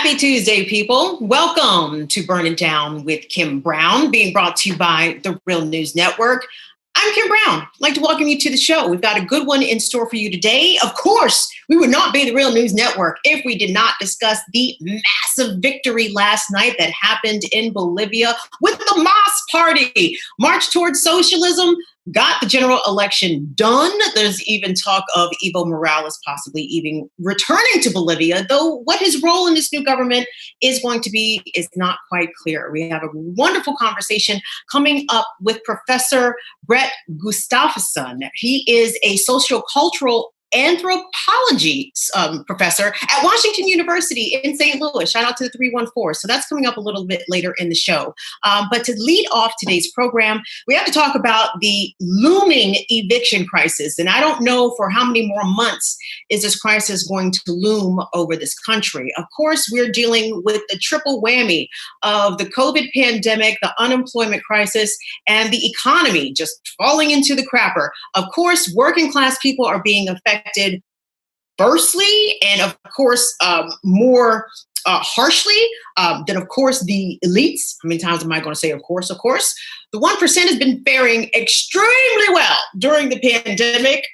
Happy Tuesday, people. Welcome to Burn It Down with Kim Brown, being brought to you by the Real News Network. I'm Kim Brown. I'd like to welcome you to the show. We've got a good one in store for you today. Of course, we would not be the Real News Network if we did not discuss the massive victory last night that happened in Bolivia with the MAS Party. March towards socialism, got the general election done. There's even talk of Evo Morales possibly even returning to Bolivia, though what his role in this new government is going to be is not quite clear. We have a wonderful conversation coming up with Professor Brett Gustafsson. He is a sociocultural anthropology professor at Washington University in St. Louis. Shout out to the 314. So that's coming up a little bit later in the show. But to lead off today's program, we have to talk about the looming eviction crisis. And I don't know for how many more months is this crisis going to loom over this country. Of course, we're dealing with the triple whammy of the COVID pandemic, the unemployment crisis, and the economy just falling into the crapper. Of course, working class people are being affected firstly, and of course, more harshly than, of course, the elites. How many times am I going to say, of course? Of course. The 1% has been faring extremely well during the pandemic.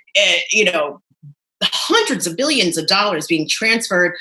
Hundreds of billions of dollars being transferred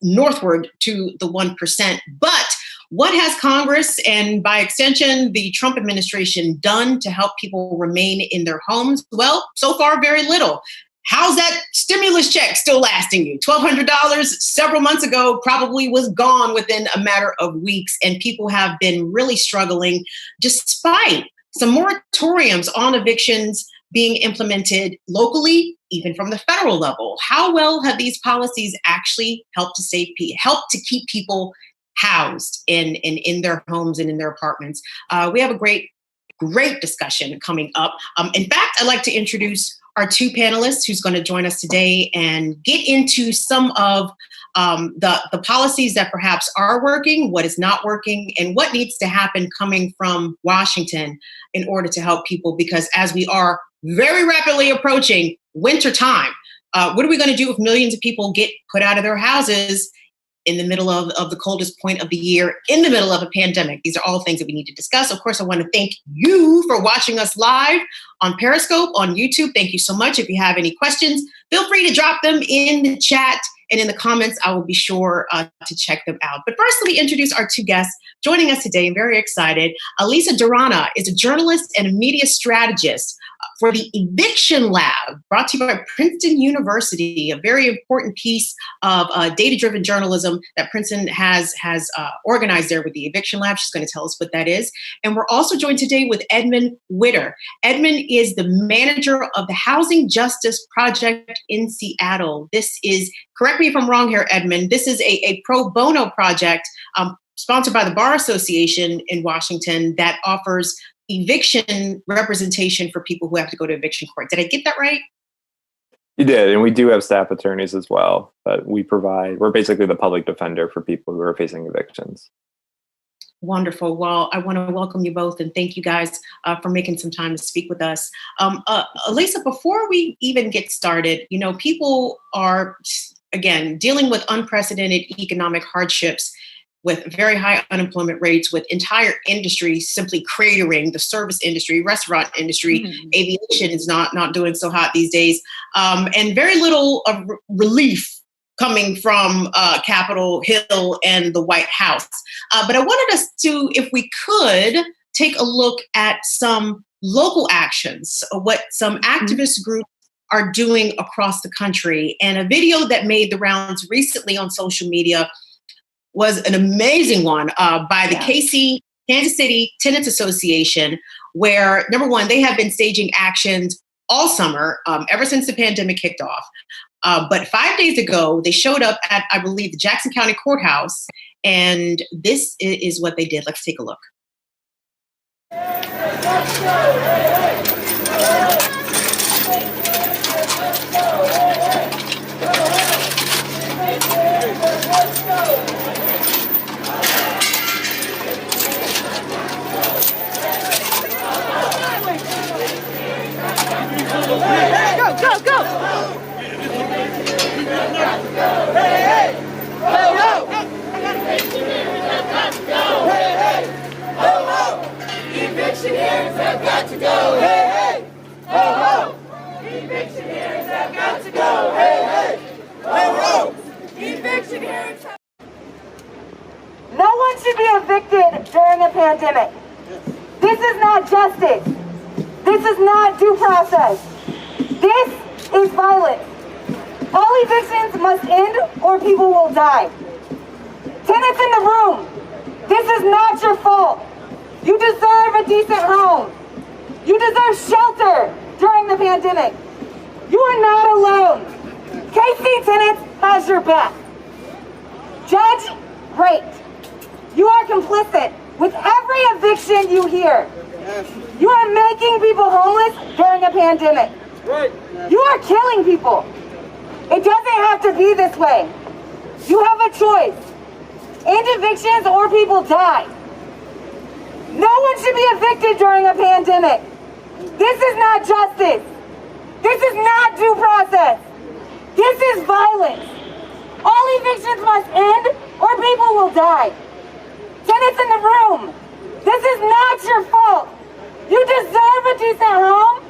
northward to the 1%. But what has Congress and by extension the Trump administration done to help people remain in their homes? Well, so far, very little. How's that stimulus check still lasting you? $1,200 several months ago probably was gone within a matter of weeks, and people have been really struggling despite some moratoriums on evictions being implemented locally, even from the federal level. How well have these policies actually helped to keep people housed in their homes and in their apartments? We have a great discussion coming up. In fact, I'd like to introduce our two panelists who's going to join us today and get into some of the policies that perhaps are working, what is not working, and what needs to happen coming from Washington in order to help people. Because as we are very rapidly approaching winter time, what are we going to do if millions of people get put out of their houses in the middle of the coldest point of the year, in the middle of a pandemic? These are all things that we need to discuss. Of course, I want to thank you for watching us live on Periscope, on YouTube. Thank you so much. If you have any questions, feel free to drop them in the chat and in the comments. I will be sure to check them out. But first, let me introduce our two guests joining us today. I'm very excited. Alieza Durana is a journalist and a media strategist for the Eviction Lab, brought to you by Princeton University, a very important piece of data-driven journalism that Princeton has organized there with the Eviction Lab. She's going to tell us what that is. And we're also joined today with Edmund Witter. Edmund is the manager of the Housing Justice Project in Seattle. This is, correct me if I'm wrong here, Edmund, this is a pro bono project sponsored by the Bar Association in Washington that offers eviction representation for people who have to go to eviction court. Did I get that right? You did, and we do have staff attorneys as well, but we're basically the public defender for people who are facing evictions. Wonderful. Well, I want to welcome you both and thank you guys for making some time to speak with us. Alieza, before we even get started, people are, again, dealing with unprecedented economic hardships, with very high unemployment rates, with entire industries simply cratering, the service industry, restaurant industry, aviation is not doing so hot these days, and very little relief coming from Capitol Hill and the White House. But I wanted us to, if we could, take a look at some local actions, what some activist groups are doing across the country. And a video that made the rounds recently on social media was an amazing one by the Kansas City Tenants Association, where, number one, they have been staging actions all summer, ever since the pandemic kicked off. But 5 days ago, they showed up at, I believe, the Jackson County Courthouse, and this is what they did. Let's take a look. Go, go! Hey, hey! Hey, got to go. Hey, hey, ho, ho. Eviction hearings have got to go. Hey, hey, ho, ho. Eviction hearings have... No one should be evicted during a pandemic. This is not justice. This is not due process. This is violence. All evictions must end or people will die. Tenants in the room, this is not your fault. You deserve a decent home. You deserve shelter during the pandemic. You are not alone. KC Tenants has your back. Judge, great. You are complicit with every eviction you hear. You are making people homeless during a pandemic. You are killing people. It doesn't have to be this way. You have a choice. End evictions or people die. No one should be evicted during a pandemic. This is not justice. This is not due process. This is violence. All evictions must end or people will die. Tenants in the room, this is not your fault. You deserve a decent home.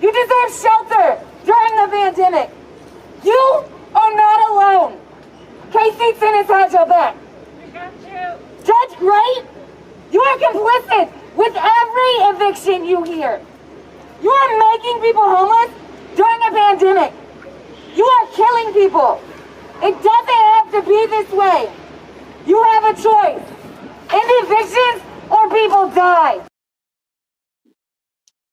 You deserve shelter during the pandemic. You are not alone. KC Tenants has your back. We got you. Judge Gray, you are complicit with every eviction you hear. You are making people homeless during a pandemic. You are killing people. It doesn't have to be this way. You have a choice. End evictions or people die.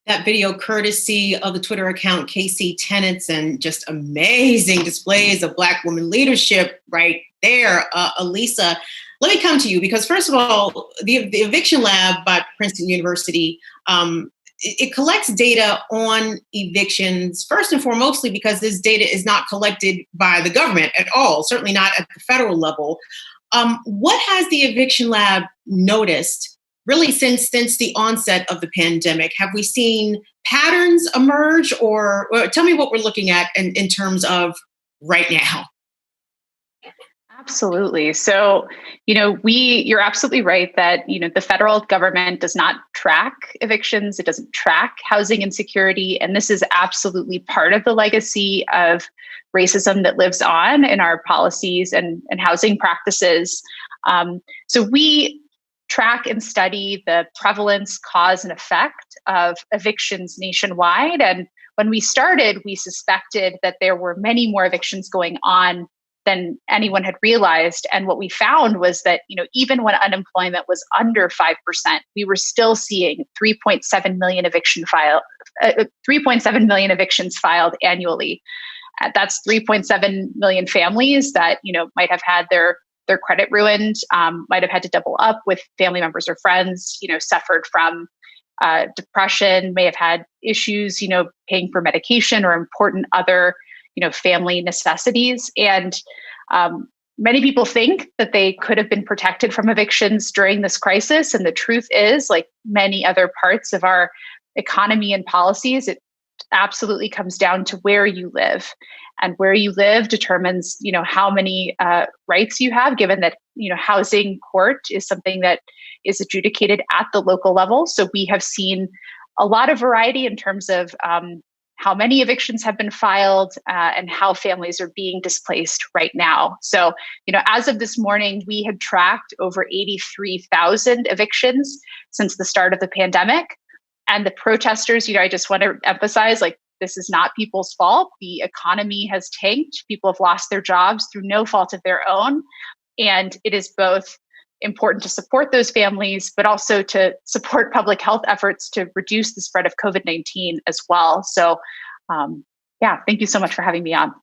That video courtesy of the Twitter account KC Tenants, and just amazing displays of Black woman leadership right there. Alieza, let me come to you because first of all, the Eviction Lab by Princeton University, it collects data on evictions first and foremostly because this data is not collected by the government at all, certainly not at the federal level. What has the Eviction Lab noticed really since the onset of the pandemic? Have we seen patterns emerge or tell me what we're looking at in terms of right now? Absolutely. So, you're absolutely right that, the federal government does not track evictions. It doesn't track housing insecurity. And this is absolutely part of the legacy of racism that lives on in our policies and housing practices. So we track and study the prevalence, cause, and effect of evictions nationwide. And when we started, we suspected that there were many more evictions going on than anyone had realized. And what we found was that, even when unemployment was under 5%, we were still seeing 3.7 million evictions filed annually. That's 3.7 million families that, might have had their credit ruined, might have had to double up with family members or friends, suffered from depression, may have had issues, paying for medication or important other, family necessities. And many people think that they could have been protected from evictions during this crisis. And the truth is, like many other parts of our economy and policies, it absolutely comes down to where you live. And where you live determines, how many rights you have, given that, housing court is something that is adjudicated at the local level. So we have seen a lot of variety in terms of how many evictions have been filed and how families are being displaced right now. So, as of this morning, we had tracked over 83,000 evictions since the start of the pandemic. And the protesters, I just want to emphasize, this is not people's fault. The economy has tanked. People have lost their jobs through no fault of their own. And it is both important to support those families, but also to support public health efforts to reduce the spread of COVID-19 as well. So, thank you so much for having me on.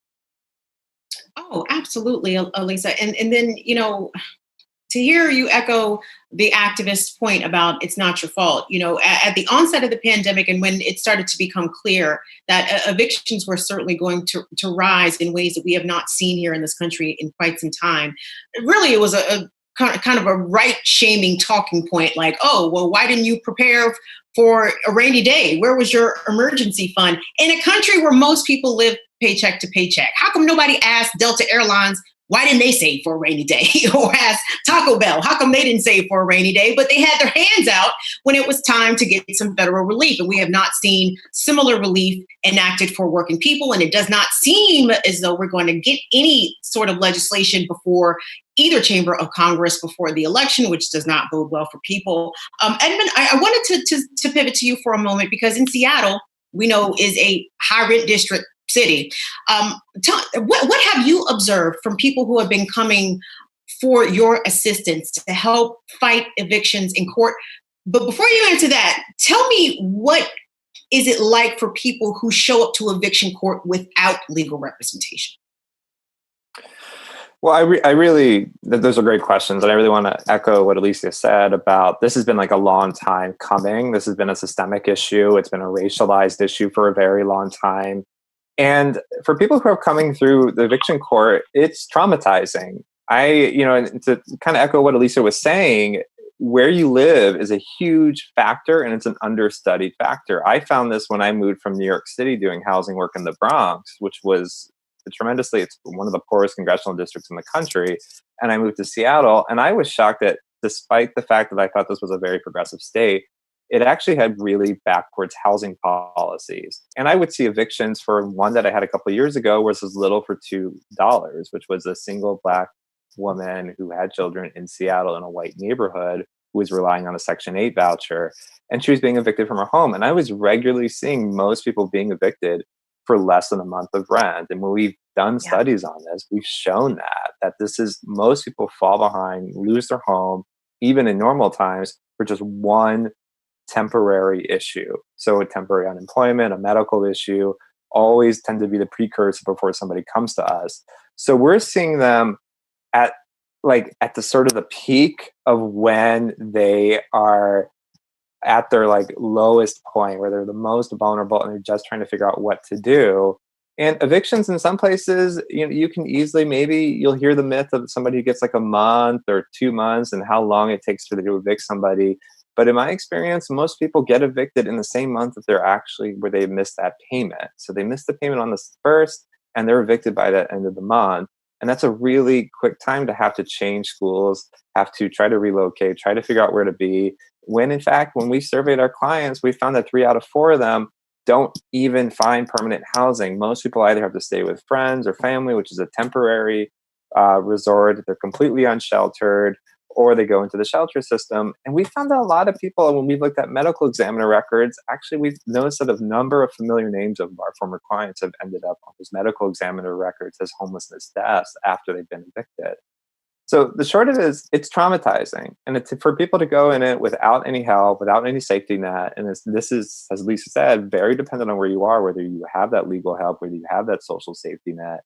Oh, absolutely, Alieza. And then, to hear you echo the activist point about it's not your fault, at the onset of the pandemic and when it started to become clear that evictions were certainly going to rise in ways that we have not seen here in this country in quite some time, really it was a kind of a right shaming talking point like, oh, well, why didn't you prepare for a rainy day? Where was your emergency fund? In a country where most people live paycheck to paycheck, how come nobody asked Delta Airlines why didn't they save for a rainy day? Or ask Taco Bell, how come they didn't save for a rainy day? But they had their hands out when it was time to get some federal relief. And we have not seen similar relief enacted for working people. And it does not seem as though we're going to get any sort of legislation before either chamber of Congress before the election, which does not bode well for people. Edmund, I wanted to pivot to you for a moment, because in Seattle, we know is a high rent district city. What have you observed from people who have been coming for your assistance to help fight evictions in court? But before you answer that, tell me, what is it like for people who show up to eviction court without legal representation? Well, I really, those are great questions. And I really want to echo what Alieza said about this has been like a long time coming. This has been a systemic issue. It's been a racialized issue for a very long time. And for people who are coming through the eviction court, it's traumatizing. And to kind of echo what Alieza was saying, where you live is a huge factor, and it's an understudied factor. I found this when I moved from New York City doing housing work in the Bronx, which was it's one of the poorest congressional districts in the country. And I moved to Seattle, and I was shocked that despite the fact that I thought this was a very progressive state, it actually had really backwards housing policies. And I would see evictions for one that I had a couple of years ago was as little for $2, which was a single Black woman who had children in Seattle in a white neighborhood who was relying on a Section 8 voucher. And she was being evicted from her home. And I was regularly seeing most people being evicted for less than a month of rent. And when we've done studies on this, we've shown that this is, most people fall behind, lose their home, even in normal times, for just one temporary issue. So a temporary unemployment, a medical issue, always tend to be the precursor before somebody comes to us. So we're seeing them at the sort of the peak of when they are at their lowest point, where they're the most vulnerable and they're just trying to figure out what to do. And evictions in some places, you can easily, maybe you'll hear the myth of somebody who gets a month or 2 months and how long it takes for them to evict somebody. But in my experience, most people get evicted in the same month that where they missed that payment. So they missed the payment on the first, and they're evicted by the end of the month. And that's a really quick time to have to change schools, have to try to relocate, try to figure out where to be. When in fact, when we surveyed our clients, we found that 3 out of 4 of them don't even find permanent housing. Most people either have to stay with friends or family, which is a temporary resort. They're completely unsheltered, or they go into the shelter system. And we found that a lot of people, when we've looked at medical examiner records, actually we've noticed that a number of familiar names of our former clients have ended up on those medical examiner records as homelessness deaths after they've been evicted. So the short of it is, it's traumatizing, and it's for people to go in it without any help, without any safety net. And this is, as Alieza said, very dependent on where you are, whether you have that legal help, whether you have that social safety net.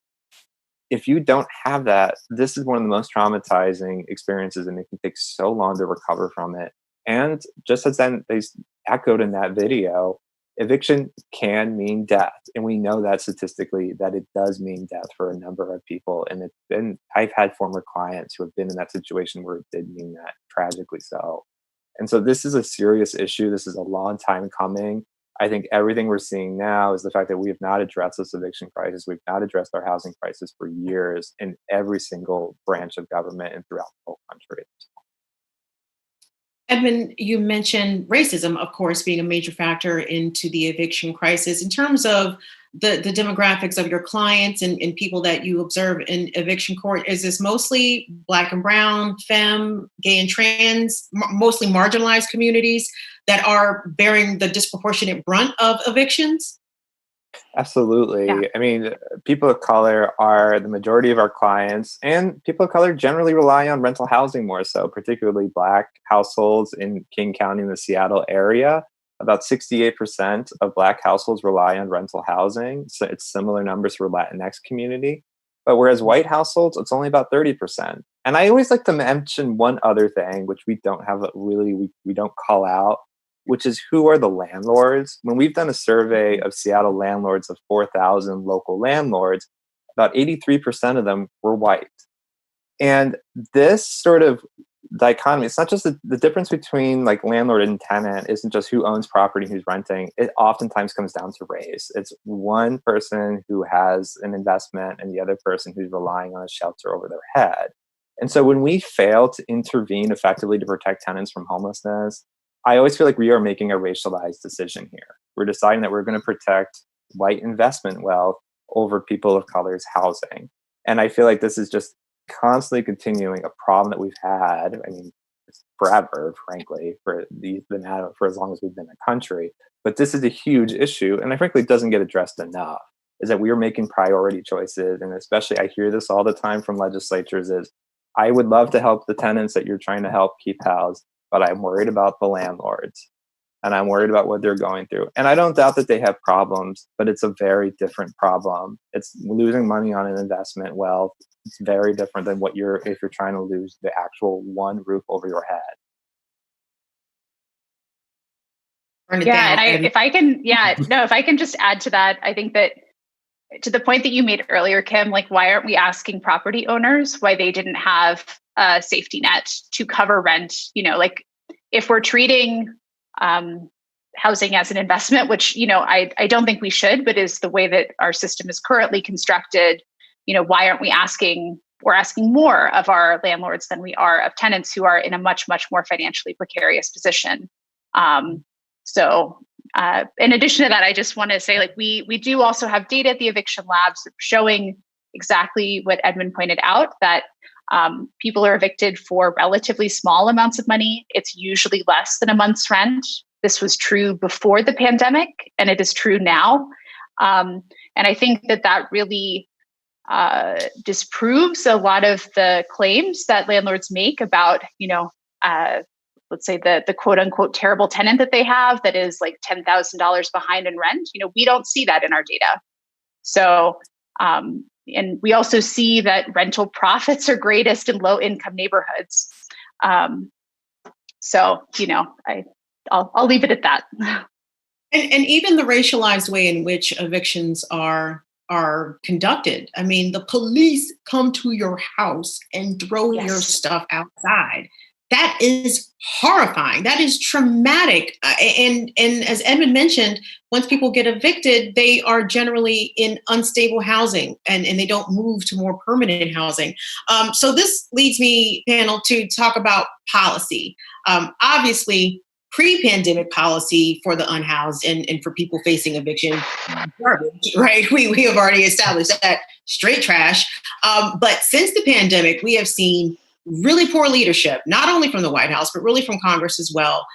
If you don't have that, this is one of the most traumatizing experiences, and it can take so long to recover from it. And just as then they echoed in that video, eviction can mean death. And we know that statistically that it does mean death for a number of people. And I've had former clients who have been in that situation where it did mean that, tragically so. And so this is a serious issue. This is a long time coming. I think everything we're seeing now is the fact that we have not addressed this eviction crisis. We've not addressed our housing crisis for years in every single branch of government and throughout the whole country. Edmund, you mentioned racism, of course, being a major factor into the eviction crisis. In terms of the demographics of your clients and people that you observe in eviction court, is this mostly Black and brown, femme, gay and trans, mostly marginalized communities that are bearing the disproportionate brunt of evictions? Absolutely. Yeah. I mean, people of color are the majority of our clients, and people of color generally rely on rental housing more so, particularly Black households in King County in the Seattle area. About 68% of Black households rely on rental housing. So it's similar numbers for Latinx community. But whereas white households, it's only about 30%. And I always like to mention one other thing, which we don't have we don't call out, which is who are the landlords. When we've done a survey of Seattle landlords of 4,000 local landlords, about 83% of them were white. And this sort of dichotomy. It's not just the difference between like landlord and tenant isn't just who owns property, who's renting. It oftentimes comes down to race. It's one person who has an investment and the other person who's relying on a shelter over their head. And so when we fail to intervene effectively to protect tenants from homelessness, I always feel like we are making a racialized decision here. We're deciding that we're going to protect white investment wealth over people of color's housing. And I feel like this is just constantly continuing a problem that we've had, I mean, forever, frankly, for as long as we've been a country. But this is a huge issue, and I frankly it doesn't get addressed enough, is that we are making priority choices. And especially I hear this all the time from legislatures is, I would love to help the tenants that you're trying to help keep housed, but I'm worried about the landlords. And I'm worried about what they're going through. And I don't doubt that they have problems, but it's a very different problem. It's losing money on an investment wealth. It's very different than if you're trying to lose the actual one roof over your head. Yeah, and if I can just add to that, I think that to the point that you made earlier, Kim, like why aren't we asking property owners why they didn't have a safety net to cover rent? Like if we're treating housing as an investment, which, I don't think we should, but is the way that our system is currently constructed. Why aren't we asking more of our landlords than we are of tenants who are in a much, much more financially precarious position? So in addition to that, I just want to say, like, we do also have data at the Eviction Labs showing exactly what Edmund pointed out, that people are evicted for relatively small amounts of money. It's usually less than a month's rent. This was true before the pandemic, and it is true now. And I think that really disproves a lot of the claims that landlords make about, let's say the quote unquote terrible tenant that they have that is like $10,000 behind in rent. We don't see that in our data. So, and we also see that rental profits are greatest in low income neighborhoods. So, I'll leave it at that. And even the racialized way in which evictions are conducted. I mean, the police come to your house and throw your stuff outside. That is horrifying. That is traumatic. And as Edmund mentioned, once people get evicted, they are generally in unstable housing and they don't move to more permanent housing. So this leads me, panel, to talk about policy. Obviously, pre-pandemic policy for the unhoused and for people facing eviction, garbage, right? We have already established that, straight trash. But since the pandemic, we have seen really poor leadership, not only from the White House, but really from Congress as well,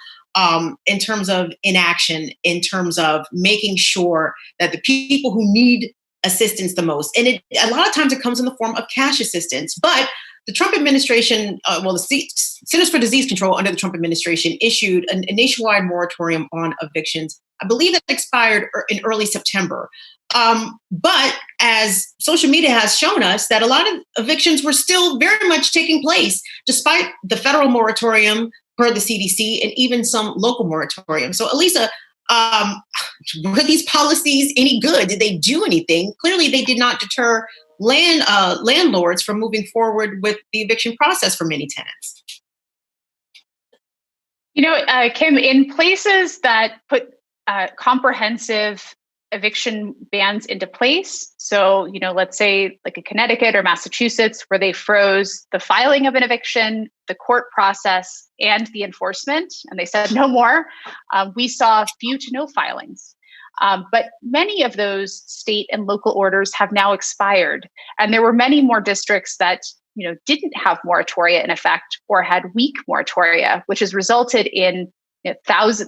in terms of inaction, in terms of making sure that the people who need assistance the most, and a lot of times it comes in the form of cash assistance, but the Trump administration, the Centers for Disease Control under the Trump administration issued a nationwide moratorium on evictions. I believe that expired in early September. But as social media has shown us, that a lot of evictions were still very much taking place, despite the federal moratorium per the CDC and even some local moratoriums. So, Alieza, were these policies any good? Did they do anything? Clearly, they did not deter landlords from moving forward with the eviction process for many tenants. Kim, in places that put comprehensive eviction bans into place, so let's say like a Connecticut or Massachusetts, where they froze the filing of an eviction, the court process, and the enforcement, and they said no more, we saw few to no filings. But many of those state and local orders have now expired. And there were many more districts that, didn't have moratoria in effect or had weak moratoria, which has resulted in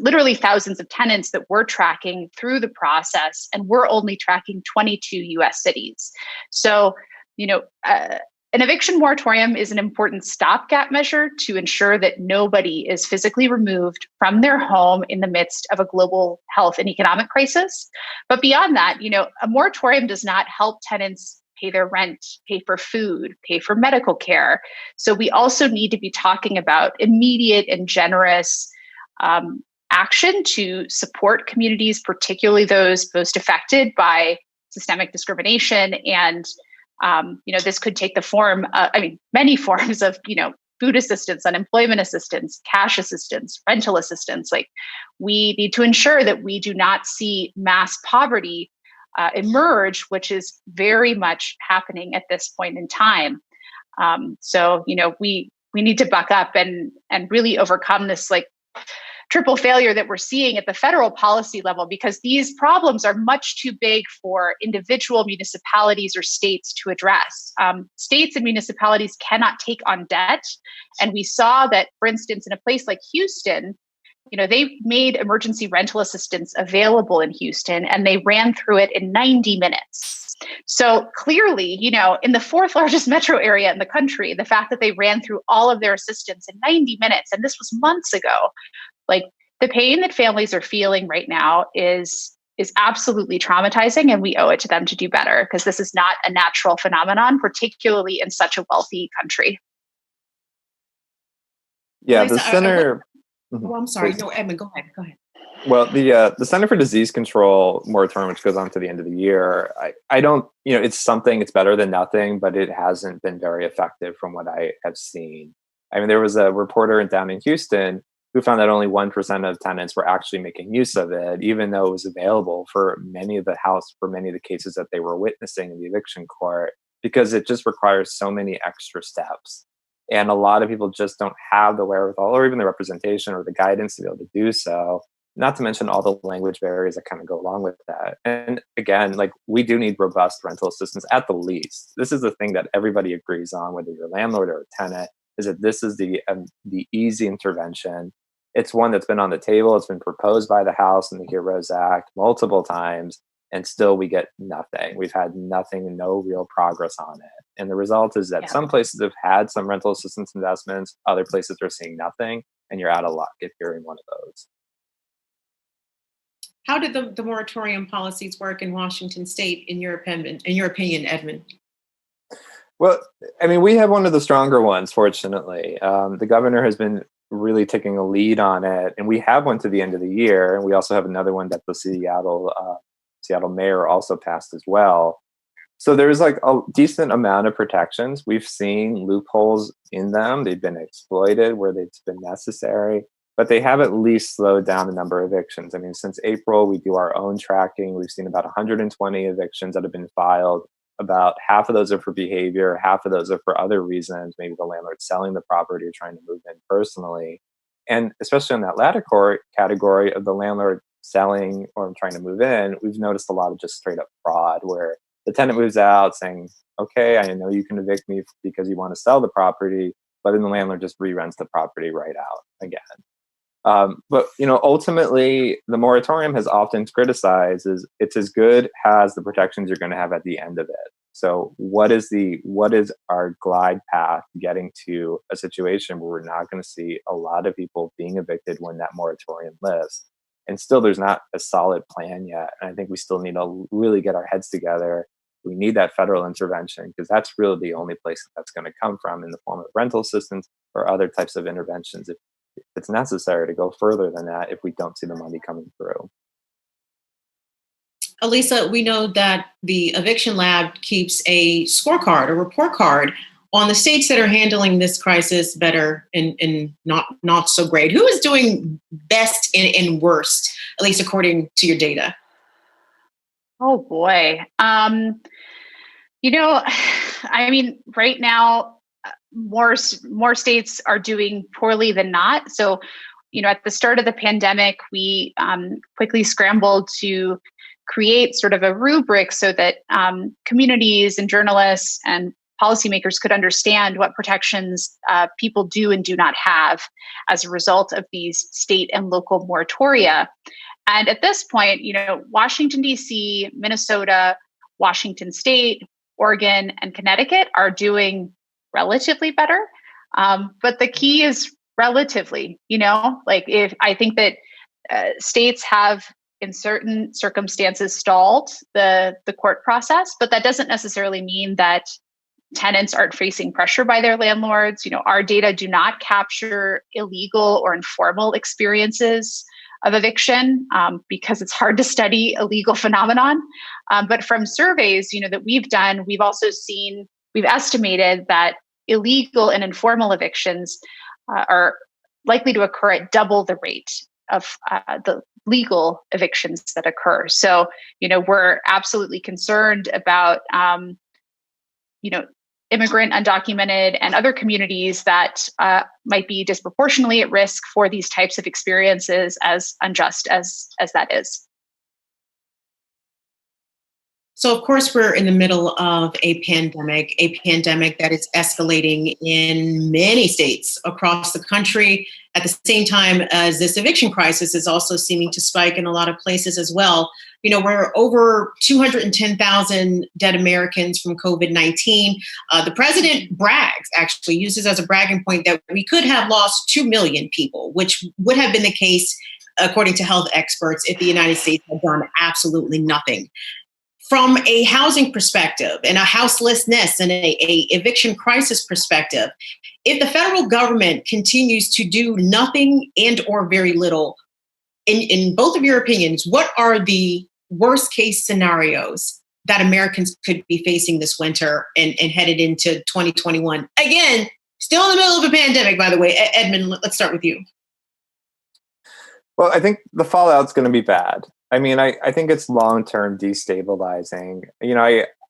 literally thousands of tenants that we're tracking through the process. And we're only tracking 22 US cities. So, an eviction moratorium is an important stopgap measure to ensure that nobody is physically removed from their home in the midst of a global health and economic crisis. But beyond that, a moratorium does not help tenants pay their rent, pay for food, pay for medical care. So we also need to be talking about immediate and generous action to support communities, particularly those most affected by systemic discrimination. And this could take the form, many forms of, food assistance, unemployment assistance, cash assistance, rental assistance. Like, we need to ensure that we do not see mass poverty emerge, which is very much happening at this point in time. So, we need to buck up and really overcome this like triple failure that we're seeing at the federal policy level, because these problems are much too big for individual municipalities or states to address. States and municipalities cannot take on debt. And we saw that, for instance, in a place like Houston, they made emergency rental assistance available in Houston, and they ran through it in 90 minutes. So clearly, in the fourth largest metro area in the country, the fact that they ran through all of their assistance in 90 minutes, and this was months ago, like, the pain that families are feeling right now is absolutely traumatizing, and we owe it to them to do better, because this is not a natural phenomenon, particularly in such a wealthy country. Yeah, the center. I'm sorry. No, Edmund, go ahead. Well, the Center for Disease Control moratorium, which goes on to the end of the year, I don't, it's something, it's better than nothing, but it hasn't been very effective from what I have seen. I mean, there was a reporter down in Houston who found that only 1% of tenants were actually making use of it, even though it was available for many of the cases that they were witnessing in the eviction court, because it just requires so many extra steps. And a lot of people just don't have the wherewithal or even the representation or the guidance to be able to do so, not to mention all the language barriers that kind of go along with that. And again, like, we do need robust rental assistance at the least. This is the thing that everybody agrees on, whether you're a landlord or a tenant, is that this is the easy intervention. It's one that's been on the table. It's been proposed by the House and the HEROES Act multiple times, and still we get nothing. We've had nothing, no real progress on it. And the result is that some places have had some rental assistance investments, other places are seeing nothing, and you're out of luck if you're in one of those. How did the moratorium policies work in Washington State, in your opinion, Edmund? Well, I mean, we have one of the stronger ones, fortunately. The governor has been really taking a lead on it, and we have one to the end of the year, and we also have another one that the Seattle mayor also passed as well. So there's like a decent amount of protections. We've seen loopholes in them. They've been exploited where it's been necessary, but they have at least slowed down the number of evictions. I mean, since April, we do our own tracking. We've seen about 120 evictions that have been filed. About half of those are for behavior, half of those are for other reasons. Maybe the landlord's selling the property or trying to move in personally. And especially in that latter category of the landlord selling or trying to move in, we've noticed a lot of just straight up fraud, where the tenant moves out saying, okay, I know you can evict me because you want to sell the property, but then the landlord just re-rents the property right out again. But ultimately, the moratorium has often criticized is it's as good as the protections you're going to have at the end of it. So what is our glide path getting to a situation where we're not going to see a lot of people being evicted when that moratorium lifts? And still, there's not a solid plan yet. And I think we still need to really get our heads together. We need that federal intervention, because that's really the only place that's going to come from, in the form of rental assistance or other types of interventions, if it's necessary to go further than that, if we don't see the money coming through. Alieza, we know that the Eviction Lab keeps a scorecard, a report card on the states that are handling this crisis better and not so great. Who is doing best and worst, at least according to your data? Oh boy. I mean, right now, more states are doing poorly than not. So, at the start of the pandemic, we quickly scrambled to create sort of a rubric so that communities and journalists and policymakers could understand what protections people do and do not have as a result of these state and local moratoria. And at this point, Washington, D.C., Minnesota, Washington State, Oregon, and Connecticut are doing relatively better. But the key is relatively, if I think that states have in certain circumstances stalled the court process, but that doesn't necessarily mean that tenants aren't facing pressure by their landlords. Our data do not capture illegal or informal experiences of eviction because it's hard to study a legal phenomenon. But from surveys, that we've done, we've estimated that illegal and informal evictions are likely to occur at double the rate of the legal evictions that occur. So, we're absolutely concerned about, immigrant, undocumented, and other communities that might be disproportionately at risk for these types of experiences, as unjust as that is. So, of course, we're in the middle of a pandemic that is escalating in many states across the country. At the same time as this eviction crisis is also seeming to spike in a lot of places as well. We're over 210,000 dead Americans from COVID-19. The president actually uses as a bragging point that we could have lost 2 million people, which would have been the case, according to health experts, if the United States had done absolutely nothing. From a housing perspective and a houselessness and a eviction crisis perspective, if the federal government continues to do nothing and or very little, in both of your opinions, what are the worst case scenarios that Americans could be facing this winter and headed into 2021? Again, still in the middle of a pandemic, by the way. Edmund, let's start with you. Well, I think the fallout's going to be bad. I mean, I think it's long-term destabilizing.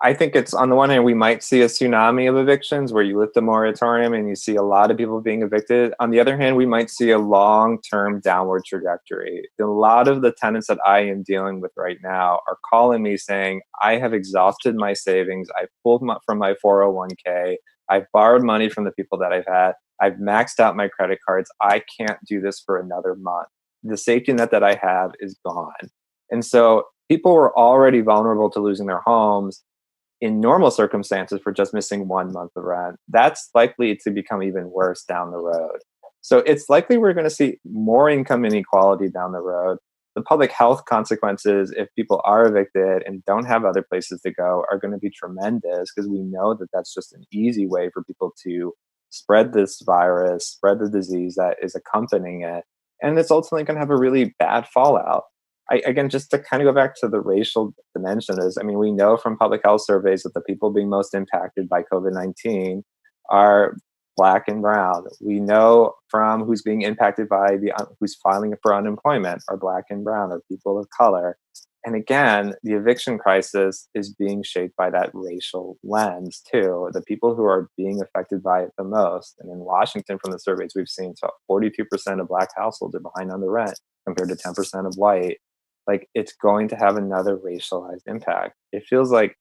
I think it's, on the one hand, we might see a tsunami of evictions where you lift the moratorium and you see a lot of people being evicted. On the other hand, we might see a long-term downward trajectory. A lot of the tenants that I am dealing with right now are calling me saying, I have exhausted my savings. I pulled from my 401k. I've borrowed money from the people that I've had. I've maxed out my credit cards. I can't do this for another month. The safety net that I have is gone. And so people were already vulnerable to losing their homes in normal circumstances for just missing 1 month of rent. That's likely to become even worse down the road. So it's likely we're going to see more income inequality down the road. The public health consequences, if people are evicted and don't have other places to go, are going to be tremendous, because we know that that's just an easy way for people to spread this virus, spread the disease that is accompanying it. And it's ultimately going to have a really bad fallout. Again, just to kind of go back to the racial dimension is, we know from public health surveys that the people being most impacted by COVID-19 are Black and brown. We know from who's being impacted by who's filing for unemployment are Black and brown, or people of color. And again, the eviction crisis is being shaped by that racial lens too. The people who are being affected by it the most. And in Washington, from the surveys we've seen, so 42% of Black households are behind on the rent compared to 10% of white. Like, it's going to have another racialized impact. It feels like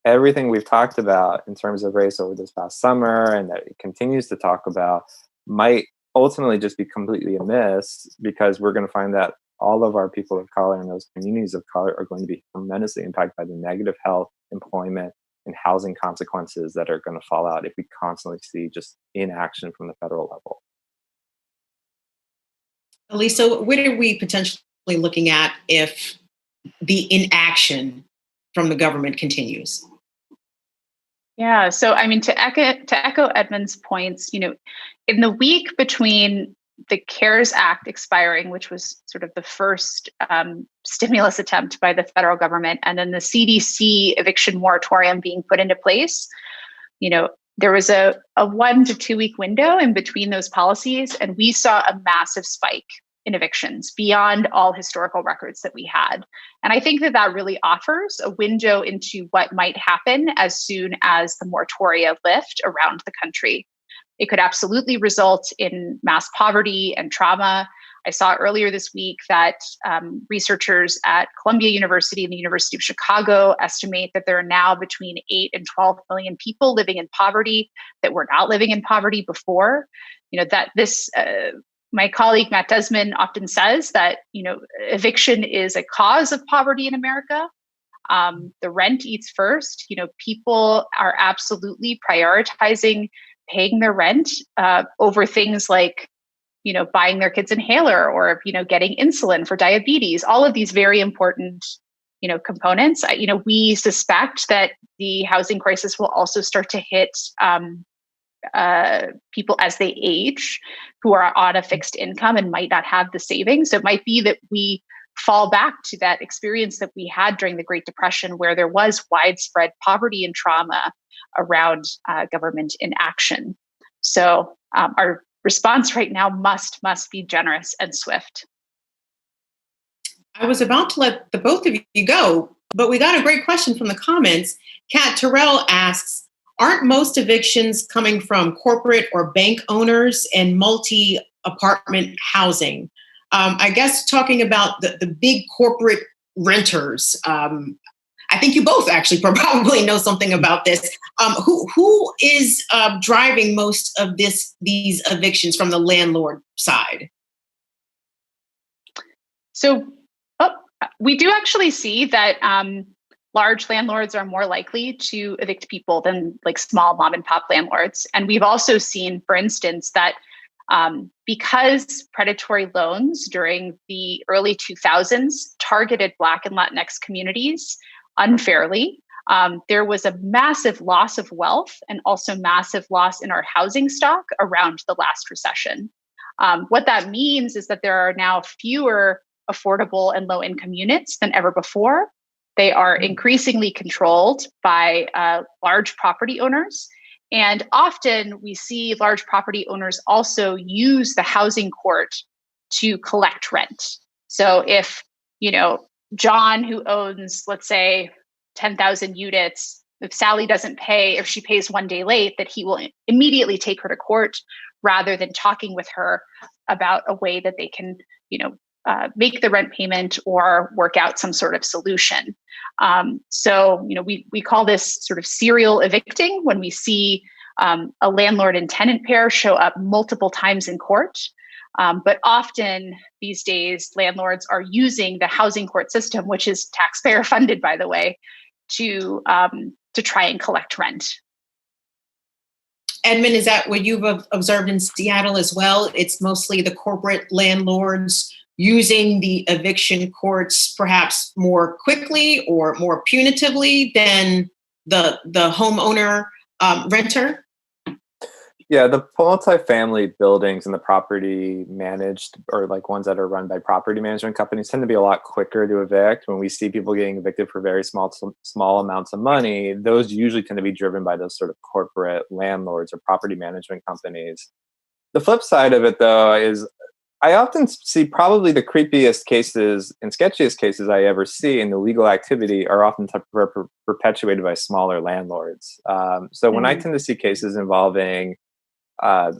everything we've talked about in terms of race over this past summer, and that it continues to talk about, might ultimately just be completely amiss, because we're going to find that all of our people of color and those communities of color are going to be tremendously impacted by the negative health, employment, and housing consequences that are going to fall out if we constantly see just inaction from the federal level. Alieza, what are we potentially looking at if the inaction from the government continues? Yeah, so to echo Edmund's points, in the week between the CARES Act expiring, which was sort of the first stimulus attempt by the federal government, and then the CDC eviction moratorium being put into place, there was a 1 to 2 week window in between those policies, and we saw a massive spike in evictions beyond all historical records that we had. And I think that really offers a window into what might happen as soon as the moratoria lift around the country. It could absolutely result in mass poverty and trauma. I saw earlier this week that researchers at Columbia University and the University of Chicago estimate that there are now between 8 and 12 million people living in poverty that were not living in poverty before. My colleague Matt Desmond often says that eviction is a cause of poverty in America. The rent eats first. People are absolutely prioritizing paying their rent over things like buying their kids inhaler, or getting insulin for diabetes. All of these very important components. We suspect that the housing crisis will also start to hit people as they age, who are on a fixed income and might not have the savings. So it might be that we fall back to that experience that we had during the Great Depression, where there was widespread poverty and trauma around government inaction. So our response right now must be generous and swift. I was about to let the both of you go, but we got a great question from the comments. Kat Terrell asks, aren't most evictions coming from corporate or bank owners and multi-apartment housing? I guess talking about the big corporate renters. I think you both actually probably know something about this. Who is driving most of these evictions from the landlord side? So we do actually see that large landlords are more likely to evict people than like small mom and pop landlords. And we've also seen, for instance, that because predatory loans during the early 2000s targeted Black and Latinx communities unfairly, there was a massive loss of wealth and also massive loss in our housing stock around the last recession. What that means is that there are now fewer affordable and low income units than ever before. They are increasingly controlled by large property owners. And often we see large property owners also use the housing court to collect rent. So if, John, who owns, let's say, 10,000 units, if Sally doesn't pay, if she pays one day late, that he will immediately take her to court rather than talking with her about a way that they can, make the rent payment or work out some sort of solution. So we call this sort of serial evicting when we see a landlord and tenant pair show up multiple times in court. But often these days, landlords are using the housing court system, which is taxpayer funded, by the way, to try and collect rent. Edmund, is that what you've observed in Seattle as well? It's mostly the corporate landlords using the eviction courts perhaps more quickly or more punitively than the homeowner renter? Yeah, the multifamily buildings and the property managed, or like ones that are run by property management companies, tend to be a lot quicker to evict. When we see people getting evicted for very small amounts of money, those usually tend to be driven by those sort of corporate landlords or property management companies. The flip side of it, though, is I often see probably the creepiest cases and sketchiest cases I ever see in the legal activity are often perpetuated by smaller landlords. So when I tend to see cases involving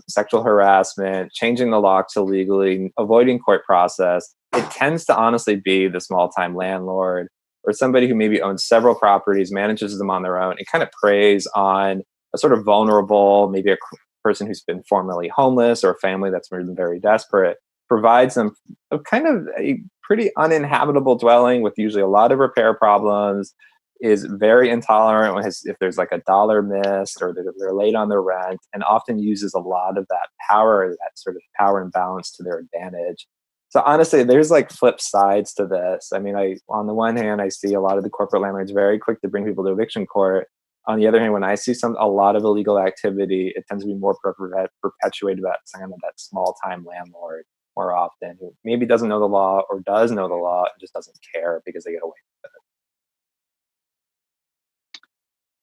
sexual harassment, changing the locks illegally, avoiding court process, it tends to honestly be the small-time landlord or somebody who maybe owns several properties, manages them on their own, and kind of preys on a sort of vulnerable, maybe a person who's been formerly homeless or a family that's been very desperate, provides them a kind of a pretty uninhabitable dwelling with usually a lot of repair problems, is very intolerant if there's like a dollar missed or they're late on their rent, and often uses a lot of that power, that sort of power imbalance to their advantage. So honestly, there's like flip sides to this. I mean, on the one hand, I see a lot of the corporate landlords very quick to bring people to eviction court. On the other hand, when I see a lot of illegal activity, it tends to be more perpetuated by that small-time landlord more often, who maybe doesn't know the law or does know the law and just doesn't care because they get away with it.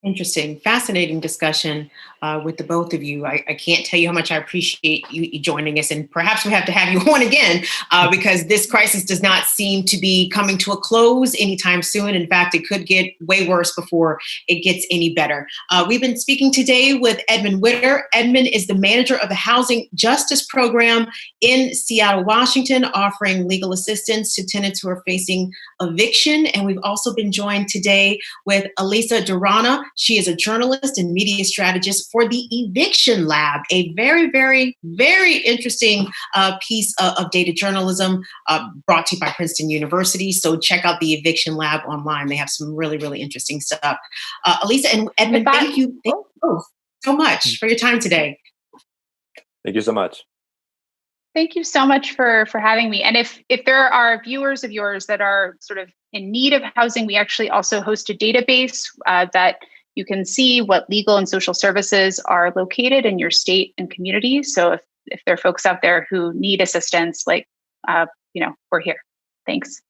Interesting, fascinating discussion with the both of you. I can't tell you how much I appreciate you joining us, and perhaps we have to have you on again because this crisis does not seem to be coming to a close anytime soon. In fact, it could get way worse before it gets any better. We've been speaking today with Edmund Witter. Edmund is the manager of the Housing Justice Program in Seattle, Washington, offering legal assistance to tenants who are facing eviction. And we've also been joined today with Alieza Durana. She is a journalist and media strategist for the Eviction Lab, a very, very, very interesting piece of data journalism brought to you by Princeton University. So check out the Eviction Lab online. They have some really, really interesting stuff. Alieza and Edmund, thank you both so much for your time today. Thank you so much. Thank you so much for having me. And if there are viewers of yours that are sort of in need of housing, we actually also host a database that you can see what legal and social services are located in your state and community. So if there are folks out there who need assistance, we're here. Thanks.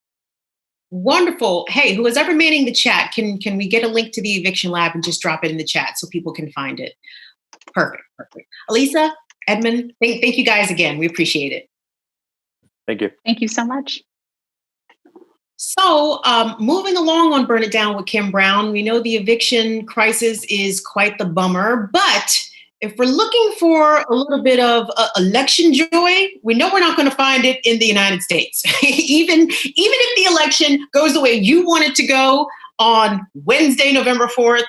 Wonderful. Hey, who is ever manning the chat, can we get a link to the eviction lab and just drop it in the chat so people can find it? Perfect. Alieza, Edmund, thank you guys again. We appreciate it. Thank you. Thank you so much. So moving along on Burn It Down with Kim Brown, we know the eviction crisis is quite the bummer, but if we're looking for a little bit of election joy, we know we're not going to find it in the United States. even if the election goes the way you want it to go on Wednesday, November 4th,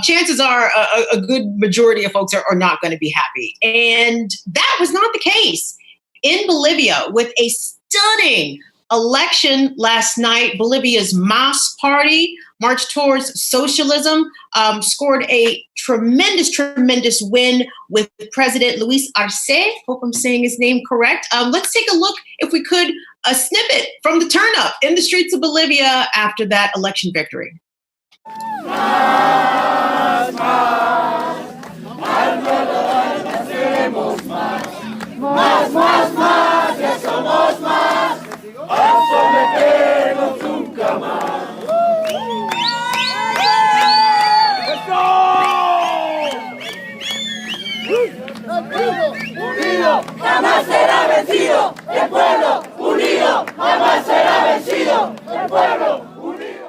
chances are a good majority of folks are not going to be happy. And that was not the case in Bolivia with a stunning election last night. Bolivia's MAS party, March Towards Socialism, scored a tremendous win with President Luis Arce. Hope I'm saying his name correct. Let's take a look, if we could, a snippet from the turn up in the streets of Bolivia after that election victory. Más, ya somos más, a someternos nunca más. Unido, jamás será vencido. El pueblo unido, jamás será vencido. El pueblo unido.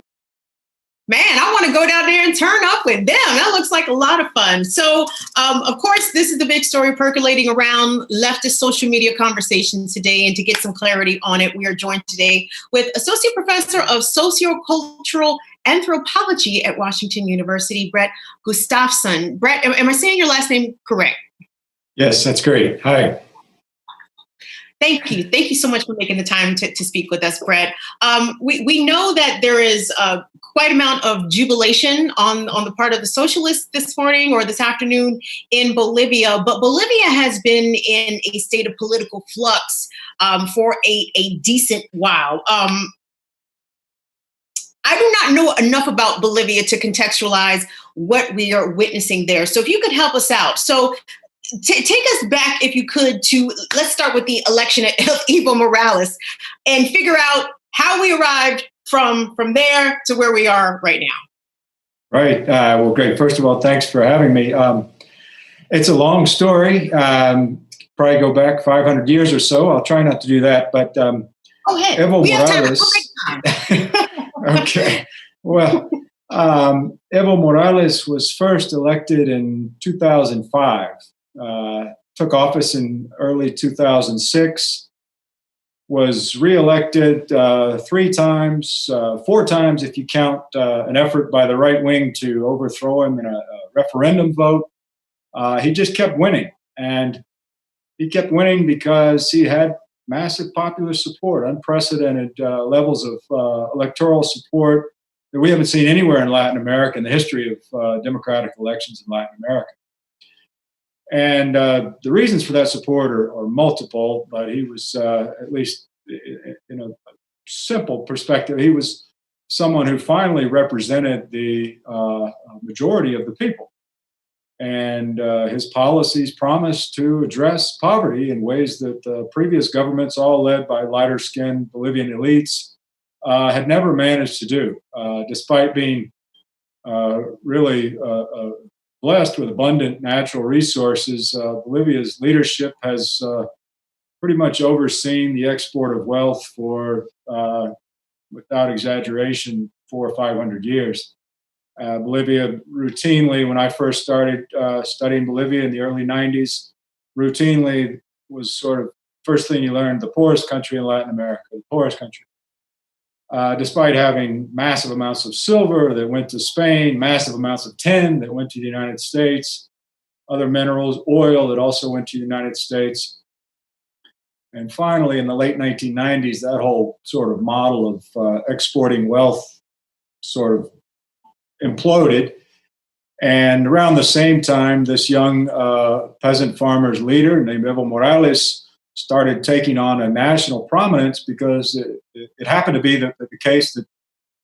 Man, I want to go down there and turn up with them. That looks like a lot of fun. So, of course, this is the big story percolating around leftist social media conversations today. And to get some clarity on it, we are joined today with Associate Professor of Sociocultural Anthropology at Washington University, Brett Gustafson. Brett, am I saying your last name correct? Yes, that's great. Hi. Thank you. Thank you so much for making the time to speak with us, Brett. We know that there is quite amount of jubilation on the part of the socialists this morning or this afternoon in Bolivia, but Bolivia has been in a state of political flux for a decent while. I do not know enough about Bolivia to contextualize what we are witnessing there. So if you could help us out. So take us back, if you could, to, let's start with the election of Evo Morales and figure out how we arrived from there to where we are right now. Right. Well, great. First of all, thanks for having me. It's a long story. Probably go back 500 years or so. I'll try not to do that. But Evo we Morales. Have time. Okay. Well, Evo Morales was first elected in 2005. Took office in early 2006. Was reelected 3 times, 4 times if you count an effort by the right wing to overthrow him in a referendum vote. He just kept winning. And he kept winning because he had massive popular support, unprecedented levels of electoral support that we haven't seen anywhere in Latin America in the history of democratic elections in Latin America. And the reasons for that support are multiple, but he was, at least in a simple perspective, he was someone who finally represented the majority of the people. And his policies promised to address poverty in ways that previous governments, all led by lighter-skinned Bolivian elites, had never managed to do, despite being really blessed with abundant natural resources. Bolivia's leadership has pretty much overseen the export of wealth for, without exaggeration, 400 or 500 years. Bolivia routinely, when I first started studying Bolivia in the early 90s, routinely was sort of first thing you learned, the poorest country in Latin America, the poorest country. Despite having massive amounts of silver that went to Spain, massive amounts of tin that went to the United States, other minerals, oil that also went to the United States. And finally, in the late 1990s, that whole sort of model of exporting wealth sort of imploded. And around the same time, this young peasant farmers leader named Evo Morales started taking on a national prominence because it happened to be the case that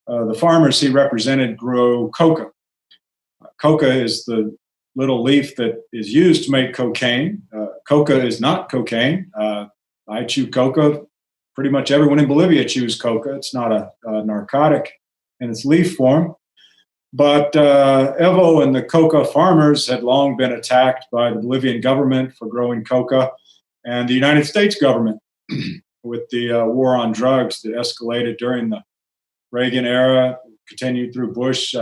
the farmers he represented grow coca. Coca is the little leaf that is used to make cocaine. Coca is not cocaine. I chew coca pretty much everyone in Bolivia chews coca. It's not a narcotic in its leaf form. But Evo and the coca farmers had long been attacked by the Bolivian government for growing coca and the United States government with the war on drugs that escalated during the Reagan era, continued through Bush,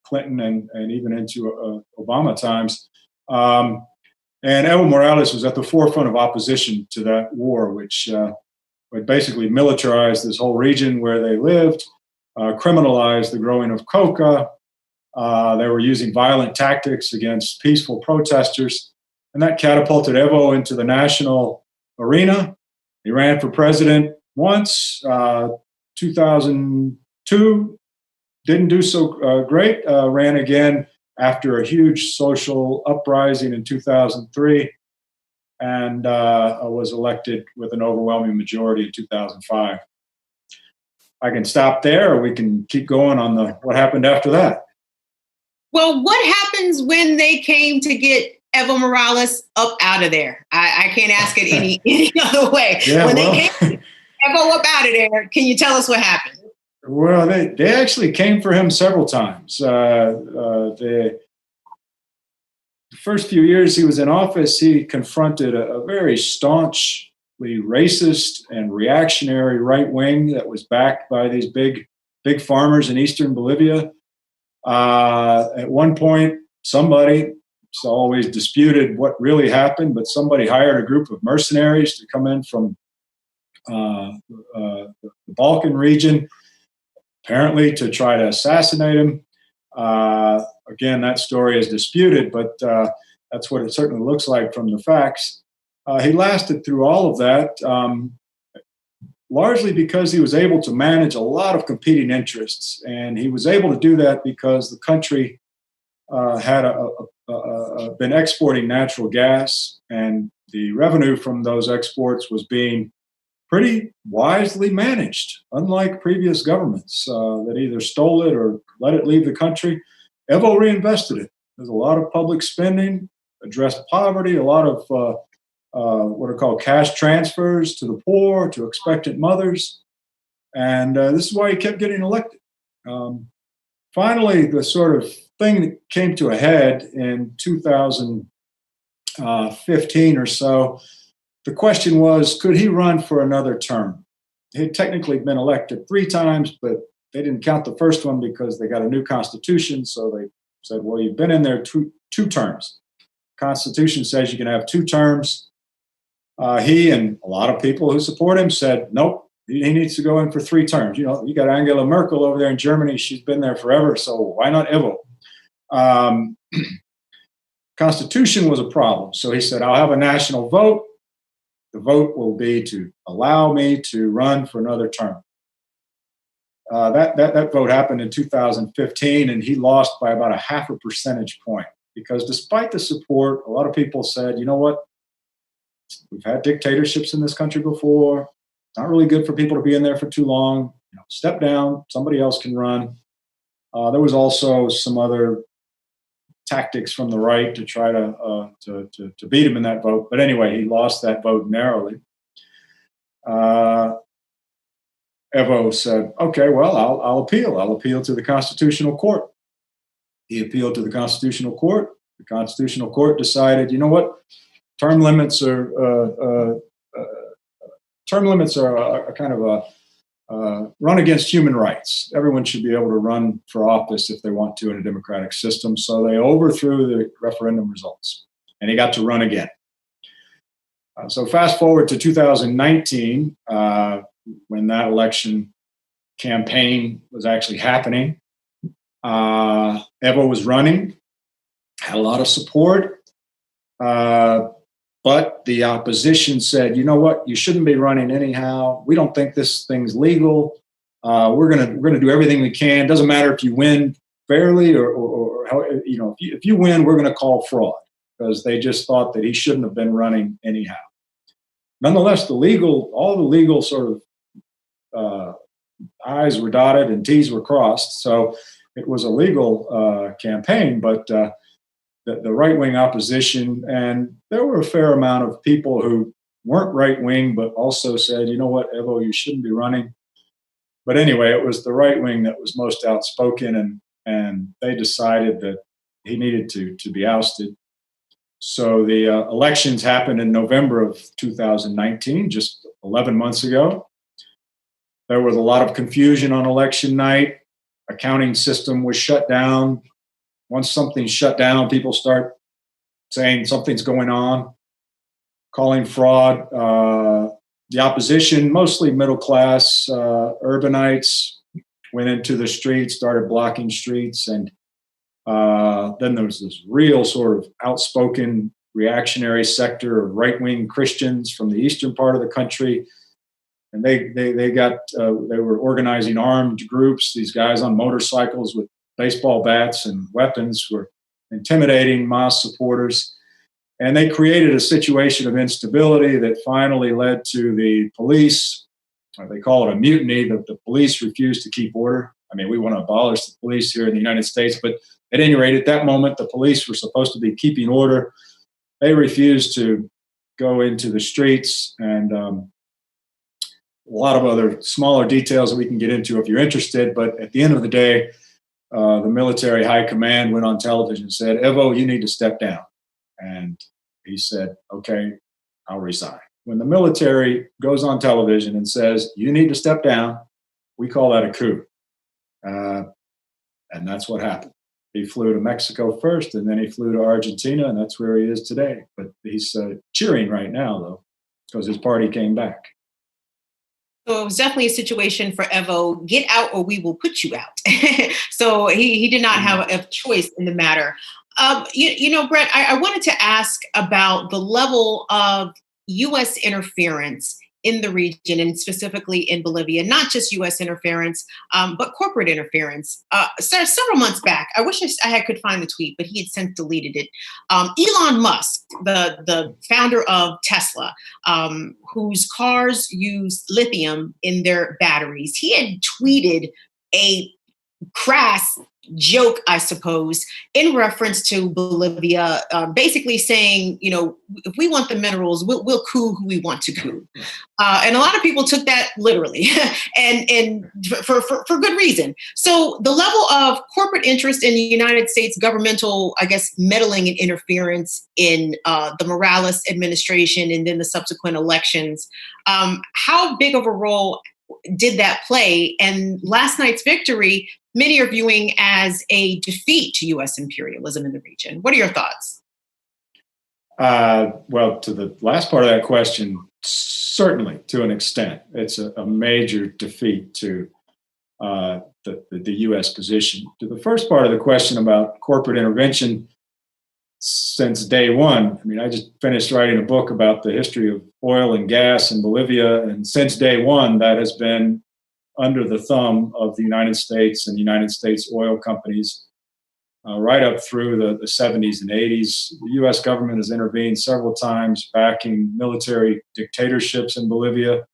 Clinton, and even into Obama times. And Evo Morales was at the forefront of opposition to that war, which basically militarized this whole region where they lived, criminalized the growing of coca. They were using violent tactics against peaceful protesters, and that catapulted Evo into the national arena. He ran for president once, 2002, didn't do so great, ran again after a huge social uprising in 2003, and was elected with an overwhelming majority in 2005. I can stop there, or we can keep going on what happened after that. Well, what happens when they came to get Evo Morales up out of there? I can't ask it any other way. Yeah, when they came to get Evo up out of there, can you tell us what happened? Well, they actually came for him several times. The first few years he was in office, he confronted a very staunchly racist and reactionary right wing that was backed by these big farmers in eastern Bolivia. At one point, somebody, it's always disputed what really happened, but somebody hired a group of mercenaries to come in from the Balkan region, apparently to try to assassinate him. Again, that story is disputed, but that's what it certainly looks like from the facts. He lasted through all of that, largely because he was able to manage a lot of competing interests. And he was able to do that because the country had been exporting natural gas, and the revenue from those exports was being pretty wisely managed, unlike previous governments that either stole it or let it leave the country. Evo reinvested it. There's a lot of public spending, addressed poverty, a lot of what are called cash transfers to the poor, to expectant mothers. And this is why he kept getting elected. Finally, the sort of thing that came to a head in 2015 or so, the question was, could he run for another term? He had technically been elected 3 times, but they didn't count the first one because they got a new constitution. So they said, well, you've been in there two terms. Constitution says you can have 2 terms. He and a lot of people who support him said, nope, he needs to go in for 3 terms. You know, you got Angela Merkel over there in Germany. She's been there forever. So why not Evo? Constitution was a problem. So he said, I'll have a national vote. The vote will be to allow me to run for another term. That vote happened in 2015, and he lost by about 0.5 percentage point, because despite the support, a lot of people said, you know what? We've had dictatorships in this country before. It's not really good for people to be in there for too long. You know, step down, somebody else can run. There was also some other tactics from the right to try to beat him in that vote. But anyway, he lost that vote narrowly. Evo said, okay, well, I'll appeal. I'll appeal to the Constitutional Court. He appealed to the Constitutional Court. The Constitutional Court decided, you know what? Term limits are a kind of a run against human rights. Everyone should be able to run for office if they want to in a democratic system. So they overthrew the referendum results, and he got to run again. So fast forward to 2019, when that election campaign was actually happening. Evo was running, had a lot of support, but the opposition said, you know what, you shouldn't be running anyhow. We don't think this thing's legal. We're gonna do everything we can. Doesn't matter if you win fairly or how, you know, if you win, we're gonna call fraud, because they just thought that he shouldn't have been running anyhow. Nonetheless, all the legal sort of I's were dotted and T's were crossed. So it was a legal campaign, but the right-wing opposition, and there were a fair amount of people who weren't right wing, but also said, you know what, Evo, you shouldn't be running. But anyway, it was the right wing that was most outspoken, and they decided that he needed to be ousted. So the elections happened in November of 2019, just 11 months ago. There was a lot of confusion on election night. Accounting system was shut down. Once something's shut down, people start saying something's going on, calling fraud. The opposition, mostly middle class urbanites, went into the streets, started blocking streets, and then there was this real sort of outspoken reactionary sector of right-wing Christians from the eastern part of the country, and they were organizing armed groups. These guys on motorcycles with baseball bats and weapons were intimidating Mas supporters, and they created a situation of instability that finally led to the police. They call it a mutiny. The police refused to keep order. I mean, we want to abolish the police here in the United States, but at any rate, at that moment, the police were supposed to be keeping order. They refused to go into the streets, and a lot of other smaller details that we can get into if you're interested. But at the end of the day, the military high command went on television and said, Evo, you need to step down. And he said, okay, I'll resign. When the military goes on television and says, you need to step down, we call that a coup. And that's what happened. He flew to Mexico first, and then he flew to Argentina, and that's where he is today. But he's cheering right now, though, because his party came back. So it was definitely a situation for Evo, get out or we will put you out. So he did not have a choice in the matter. You know, Brett, I wanted to ask about the level of U.S. interference in the region, and specifically in Bolivia, not just U.S. interference, but corporate interference. Several months back, I wish I could find the tweet, but he had since deleted it. Elon Musk, the founder of Tesla, whose cars use lithium in their batteries, he had tweeted a crass joke, I suppose, in reference to Bolivia, basically saying, you know, if we want the minerals, we'll coup who we want to coup. And a lot of people took that literally, and for good reason. So the level of corporate interest in the United States governmental, I guess, meddling and interference in the Morales administration and then the subsequent elections, how big of a role did that play? And last night's victory, many are viewing as a defeat to U.S. imperialism in the region. What are your thoughts? Well, to the last part of that question, certainly to an extent, it's a major defeat to the U.S. position. To the first part of the question about corporate intervention, since day one, I mean, I just finished writing a book about the history of oil and gas in Bolivia, and since day one, that has been under the thumb of the United States and the United States oil companies, right up through the 70s and 80s. The U.S. government has intervened several times, backing military dictatorships in Bolivia.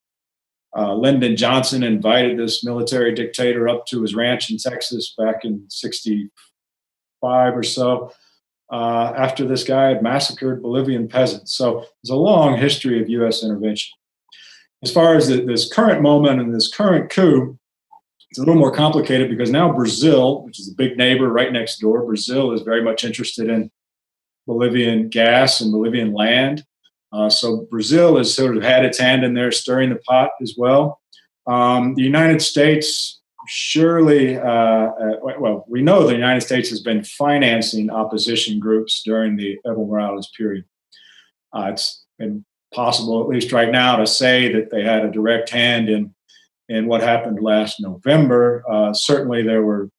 Lyndon Johnson invited this military dictator up to his ranch in Texas back in '65 or so, after this guy had massacred Bolivian peasants. So there's a long history of U.S. intervention. As far as this current moment and this current coup, it's a little more complicated because now Brazil, which is a big neighbor right next door, Brazil is very much interested in Bolivian gas and Bolivian land. So Brazil has sort of had its hand in there stirring the pot as well. The United States surely, well, we know the United States has been financing opposition groups during the Evo Morales period. It's been possible, at least right now, to say that they had a direct hand in what happened last November. Certainly there were